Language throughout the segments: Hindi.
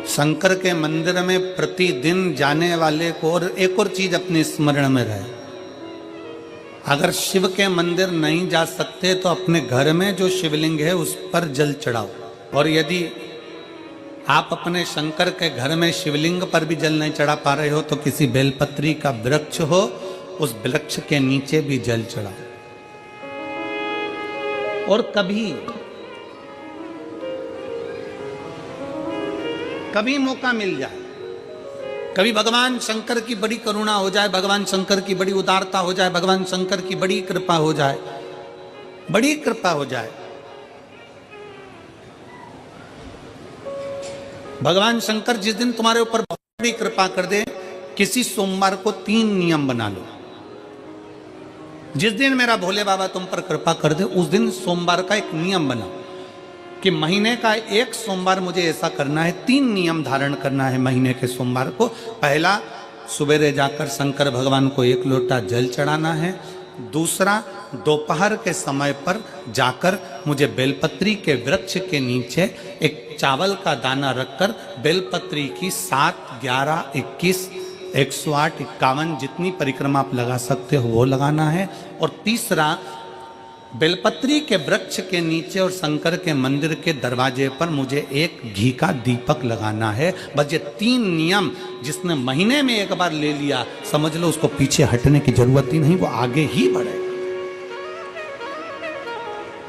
शंकर के मंदिर में प्रतिदिन जाने वाले को और एक और चीज अपने स्मरण में रहे, अगर शिव के मंदिर नहीं जा सकते तो अपने घर में जो शिवलिंग है उस पर जल चढ़ाओ। और यदि आप अपने शंकर के घर में शिवलिंग पर भी जल नहीं चढ़ा पा रहे हो तो किसी बेलपत्री का वृक्ष हो, उस वृक्ष के नीचे भी जल चढ़ाओ। और कभी मौका मिल जाए, कभी भगवान शंकर की बड़ी करुणा हो जाए, भगवान शंकर की बड़ी उदारता हो जाए, भगवान शंकर की बड़ी कृपा हो जाए, बड़ी कृपा हो जाए, भगवान शंकर जिस दिन तुम्हारे ऊपर बहुत बड़ी कृपा कर दे, किसी सोमवार को 3 नियम बना लो। जिस दिन मेरा भोले बाबा तुम पर कृपा कर दे उस दिन सोमवार का एक नियम बनाओ कि महीने का एक सोमवार मुझे ऐसा करना है, 3 नियम धारण करना है महीने के सोमवार को। पहला, सुबेरे जाकर शंकर भगवान को 1 लोटा जल चढ़ाना है। दूसरा, दोपहर के समय पर जाकर मुझे बेलपत्री के वृक्ष के नीचे एक चावल का दाना रखकर बेलपत्री की 7, 11, 21, 108, 51 जितनी परिक्रमा आप लगा सकते हो वो लगाना है। और तीसरा, बेलपत्री के वृक्ष के नीचे और शंकर के मंदिर के दरवाजे पर मुझे एक घी का दीपक लगाना है। बस ये 3 नियम जिसने महीने में एक बार ले लिया, समझ लो उसको पीछे हटने की जरूरत ही नहीं, वो आगे ही बढ़े।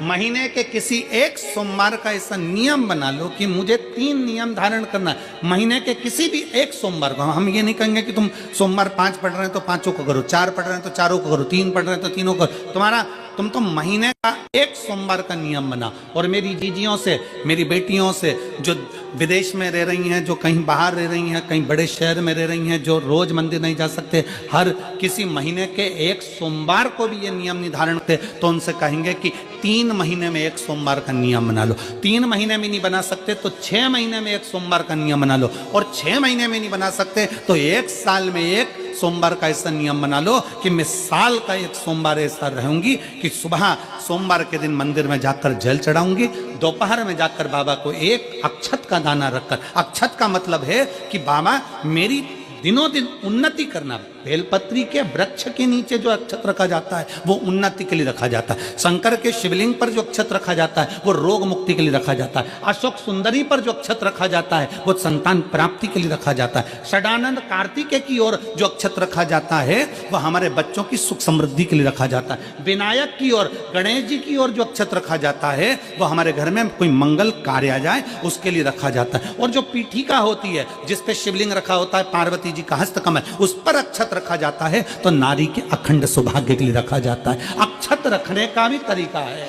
महीने के किसी एक सोमवार का ऐसा नियम बना लो कि मुझे 3 नियम धारण करना है महीने के किसी भी एक सोमवार को। हम ये नहीं कहेंगे कि तुम सोमवार 5 पढ़ रहे हैं तो 5 को करो, 4 पढ़ रहे हैं तो 4 को करो, 3 पढ़ रहे हैं तो 3 को करो। तुम तो महीने का एक सोमवार का नियम बना। और मेरी जीजियों से, मेरी बेटियों से जो विदेश में रह रही हैं, जो कहीं बाहर रह रही हैं, कहीं बड़े शहर में रह रही हैं, जो रोज मंदिर नहीं जा सकते, हर किसी महीने के एक सोमवार को भी ये नियम निर्धारण करते, तो उनसे कहेंगे कि 3 महीने में एक सोमवार का नियम बना लो। 3 महीने में नहीं बना सकते तो 6 महीने में एक सोमवार का नियम बना लो। और 6 महीने में नहीं बना सकते तो 1 साल में एक सोमवार का ऐसा नियम बना लो कि मैं साल का एक सोमवार ऐसा रहूंगी कि सुबह सोमवार के दिन मंदिर में जाकर जल चढ़ाऊंगी, दोपहर में जाकर बाबा को एक अक्षत का दाना रखकर, अक्षत का मतलब है कि बाबा मेरी दिनों दिन उन्नति करना। बेलपत्री के वृक्ष के नीचे जो अक्षत रखा जाता है वो उन्नति के लिए रखा जाता है। शंकर के शिवलिंग पर जो अक्षत रखा जाता है वो रोग मुक्ति के लिए रखा जाता है। अशोक सुंदरी पर जो अक्षत रखा जाता है वो संतान प्राप्ति के लिए रखा जाता है। षडानंद कार्तिकेय की ओर जो अक्षत रखा जाता है वह हमारे बच्चों की सुख समृद्धि के लिए रखा जाता है। विनायक की ओर, गणेश जी की ओर जो अक्षत रखा जाता है वो हमारे घर में कोई मंगल कार्य आ जाए उसके लिए रखा जाता है। और जो पीठिका होती है जिसपे शिवलिंग रखा होता है, पार्वती जी का हस्तकमल, उस पर अक्षत रखा जाता है तो नारी के अखंड सौभाग्य के लिए रखा जाता है। अक्षत रखने का भी तरीका है।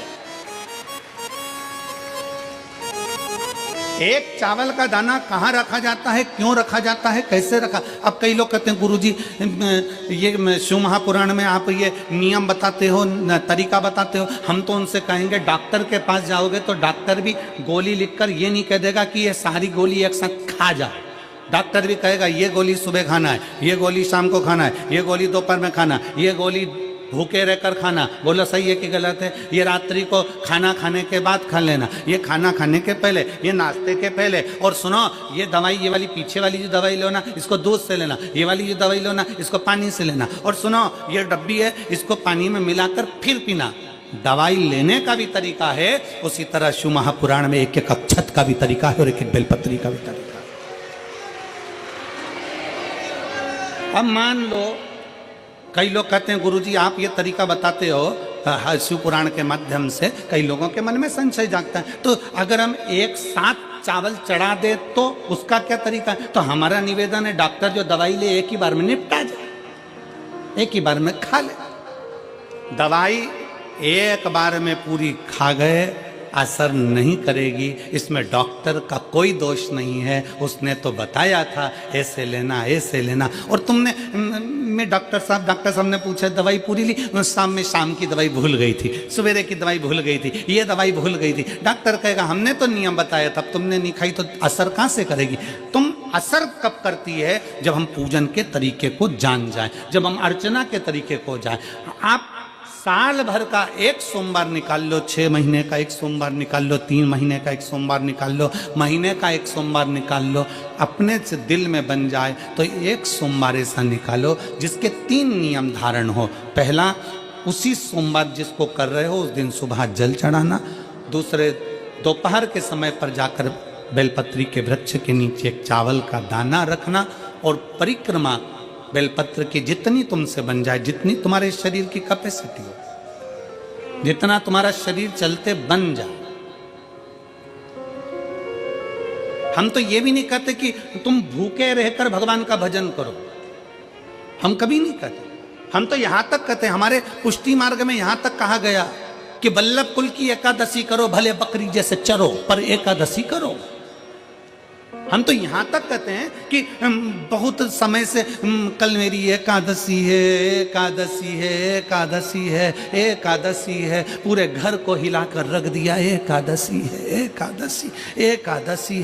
एक चावल का दाना कहाँ रखा जाता है, क्यों रखा जाता है, कैसे रखा। अब कई लोग कहते हैं गुरुजी ये शिव महापुराण में आप ये नियम बताते हो, तरीका बताते हो। हम तो उनसे कहेंगे डॉक्टर के पास जाओगे तो डॉक्टर भी गोली लिखकर ये नहीं कह देगा कि ये सारी गोली एक साथ खा जा। डॉक्टर भी कहेगा ये गोली सुबह खाना है, ये गोली शाम को खाना है, ये गोली दोपहर में खाना, ये गोली भूखे रहकर खाना। बोलो सही है कि गलत है? ये रात्रि को खाना खाने के बाद खा लेना, ये खाना खाने के पहले, ये नाश्ते के पहले। और सुनो, ये दवाई, ये वाली पीछे वाली जो दवाई लो ना इसको दूध से लेना, ये वाली जो दवाई लो ना इसको पानी से लेना। और सुनो, ये डब्बी है इसको पानी में मिलाकर फिर पीना। दवाई लेने का भी तरीका है, उसी तरह शिव महापुराण में एक एक अक्षत का भी तरीका है और एक एक बेलपत्री का भी तरीका है। अब मान लो कई लोग कहते हैं गुरुजी आप ये तरीका बताते हो शिव पुराण के माध्यम से, कई लोगों के मन में संशय जागता है, तो अगर हम एक साथ चावल चढ़ा दे तो उसका क्या तरीका है? तो हमारा निवेदन है डॉक्टर जो दवाई ले एक ही बार में निपटा जाए, एक ही बार में खा ले। दवाई एक बार में पूरी खा गए असर नहीं करेगी, इसमें डॉक्टर का कोई दोष नहीं है। उसने तो बताया था ऐसे लेना, ऐसे लेना। और तुमने मैं डॉक्टर साहब ने पूछा दवाई पूरी ली, शाम की दवाई भूल गई थी, सवेरे की दवाई भूल गई थी, ये दवाई भूल गई थी। डॉक्टर कहेगा हमने तो नियम बताया था, तुमने नहीं खाई तो असर कहाँ से करेगी? तुम असर कब करती है? जब हम पूजन के तरीके को जान जाएं, जब हम अर्चना के तरीके को जाएं। आप साल भर का एक सोमवार निकाल लो, 6 महीने का एक सोमवार निकाल लो, 3 महीने का एक सोमवार निकाल लो, महीने का एक सोमवार निकाल लो, अपने से दिल में बन जाए तो एक सोमवार ऐसा निकालो जिसके 3 नियम धारण हो। पहला, उसी सोमवार जिसको कर रहे हो उस दिन सुबह जल चढ़ाना। दूसरे, दोपहर के समय पर जाकर बेलपत्री के वृक्ष के नीचे एक चावल का दाना रखना और परिक्रमा बेलपत्र की जितनी तुमसे बन जाए, जितनी तुम्हारे शरीर की कैपेसिटी हो, जितना तुम्हारा शरीर चलते बन जाए। हम तो ये भी नहीं कहते कि तुम भूखे रहकर भगवान का भजन करो, हम कभी नहीं कहते। हम तो यहां तक कहते हैं, हमारे पुष्टि मार्ग में यहां तक कहा गया कि वल्लभ कुल की एकादशी करो, भले बकरी जैसे चरो पर एकादशी करो। हम तो यहां तक कहते हैं कि बहुत समय से कल मेरी एकादशी है, एकादशी है, एकादशी है, एकादशी है, पूरे घर को हिलाकर रख दिया, एकादशी है, एकादशी, एकादशी